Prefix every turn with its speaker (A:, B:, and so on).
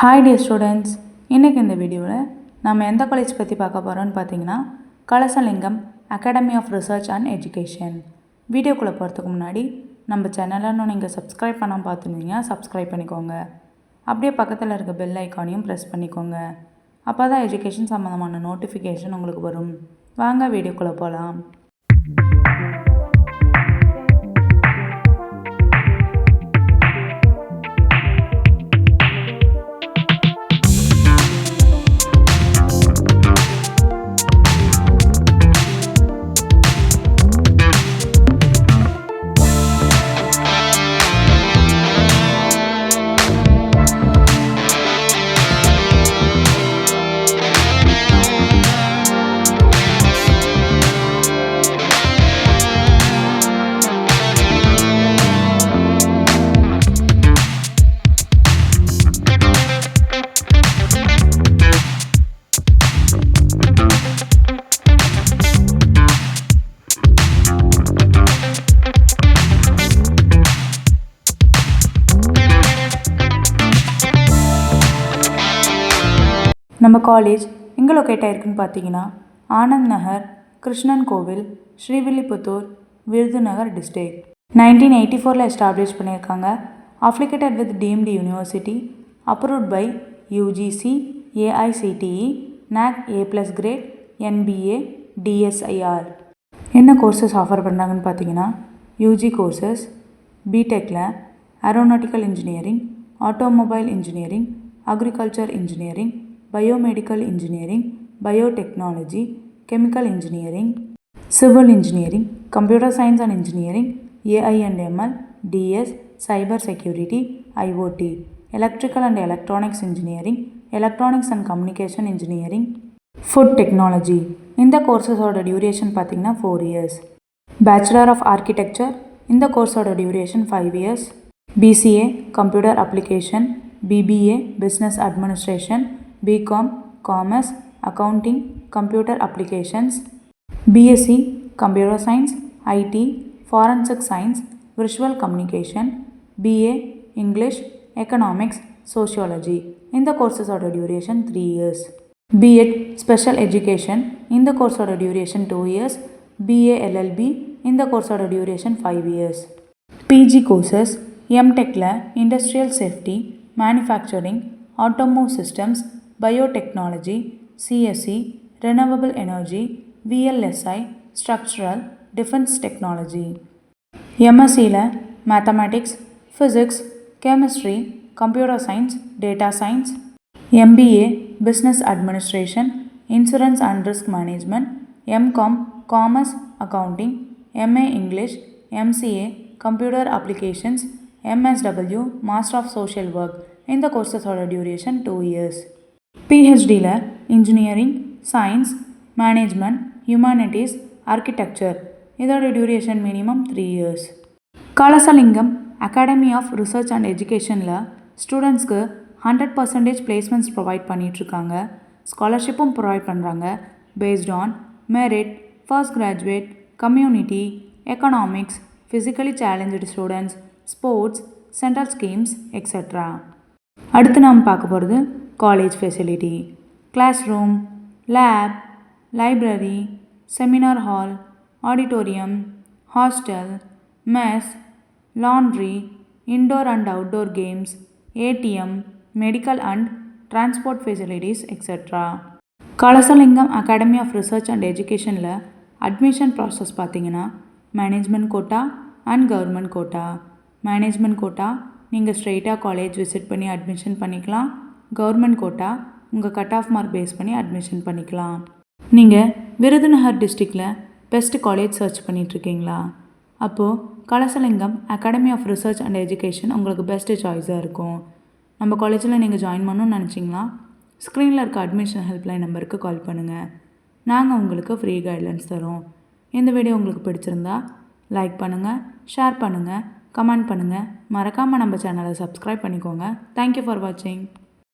A: Hi dear students, இன்றைக்கி இந்த வீடியோவில் நம்ம எந்த காலேஜ் பற்றி பார்க்க போகிறோன்னு பார்த்தீங்கன்னா Kalasalingam academy of research and education. வீடியோக்குள்ளே போகிறதுக்கு முன்னாடி நம்ம சேனலை நீங்கள் சப்ஸ்கிரைப் பண்ணாமல் பார்த்துருந்தீங்கன்னா சப்ஸ்கிரைப் பண்ணிக்கோங்க. அப்படியே பக்கத்தில் இருக்க பெல் ஐக்கானையும் ப்ரெஸ் பண்ணிக்கோங்க. அப்போ தான் எஜுகேஷன் சம்மந்தமான நோட்டிஃபிகேஷன் உங்களுக்கு வரும். வாங்க வீடியோக்குள்ளே போகலாம். நம்ம காலேஜ் எங்கே லொக்கேட் ஆகிருக்குன்னு பார்த்தீங்கன்னா ஆனந்த் நகர், கிருஷ்ணன் கோவில், ஸ்ரீவில்லிபுத்தூர், விருதுநகர் டிஸ்ட்ரிக்ட். 1984 எஸ்டாப்ளிஷ் பண்ணியிருக்காங்க. Affiliated with deemed university, approved by UGC, AICTE, NAC A+ grade, NBA, DSIR. என்ன கோர்சஸ் ஆஃபர் பண்ணுறாங்கன்னு பார்த்தீங்கன்னா UG கோர்சஸ் பிடெக்கில் aeronautical engineering, automobile engineering, agriculture engineering, biomedical engineering, biotechnology, chemical engineering, civil engineering, computer science and engineering, AI&ML, DS, cyber security, IoT, electrical and electronics engineering, electronics and communication engineering, food technology. இந்த கோர்சஸோட duration பார்த்திங்கன்னா 4 years. Bachelor of architecture, இந்த கோர்ஸோட duration 5 years. BCA computer application, BBA business administration, BCom commerce, accounting, computer applications, BSc computer science, IT, forensic science, visual communication, BA English, economics, sociology. இந்த கோர்ஸஸோட duration 3 years. BEd special education, இந்த கோர்ஸோட duration 2 years. BA LLB, இந்த கோர்ஸோட duration 5 years. PG courses MTechல industrial safety, manufacturing, automotive systems, biotechnology, CSE, renewable energy, VLSI, structural, defence technology. MSCல mathematics, physics, chemistry, computer science, data science. MBA business administration, insurance and risk management. MCom commerce, accounting. MA English. MCA computer applications. MSW master of social work. இந்த கோர்சஸோட duration 2 years. PhDல engineering, science, management, humanities, architecture. இதோட duration minimum 3 years. Kalasalingam academy of research and எஜுகேஷனில் ஸ்டூடெண்ட்ஸ்க்கு 100% placements provide பண்ணிகிட்ருக்காங்க. ஸ்காலர்ஷிப்பும் provide பண்ணுறாங்க. Based on merit, first graduate, community, economics, physically challenged students, sports, central schemes, etcetera. அடுத்து நாம் பார்க்க போகிறது college facility. Class room, lab, library, seminar hall, auditorium, hostel, mess, laundry, indoor and outdoor games, ATM, medical and transport facilities, etcetera. Kalasalingam academy of research and எஜுகேஷனில் admission process பார்த்திங்கன்னா management quota and government quota. Management quota நீங்கள் ஸ்ட்ரெயிட்டாக college visit பண்ணி admission பண்ணிக்கலாம். Government quota உங்கள் cut off mark base பண்ணி admission பண்ணிக்கலாம். நீங்கள் விருதுநகர் டிஸ்ட்ரிக்டில் பெஸ்ட் காலேஜ் சர்ச் பண்ணிகிட்ருக்கீங்களா? அப்போது Kalasalingam academy of research and education உங்களுக்கு பெஸ்ட்டு சாய்ஸாக இருக்கும். நம்ம காலேஜில் நீங்கள் ஜாயின் பண்ணணும்னு நினச்சிங்களா? ஸ்க்ரீனில் இருக்க அட்மிஷன் ஹெல்ப்லைன் நம்பருக்கு கால் பண்ணுங்கள். நாங்கள் உங்களுக்கு ஃப்ரீ கைட்லைன்ஸ் தரோம். இந்த வீடியோ உங்களுக்கு பிடிச்சிருந்தா லைக் பண்ணுங்கள், ஷேர் பண்ணுங்கள், கமெண்ட் பண்ணுங்கள். மறக்காமல் நம்ம சேனலை சப்ஸ்கிரைப் பண்ணிக்கோங்க. தேங்க்யூ ஃபார் வாட்சிங்.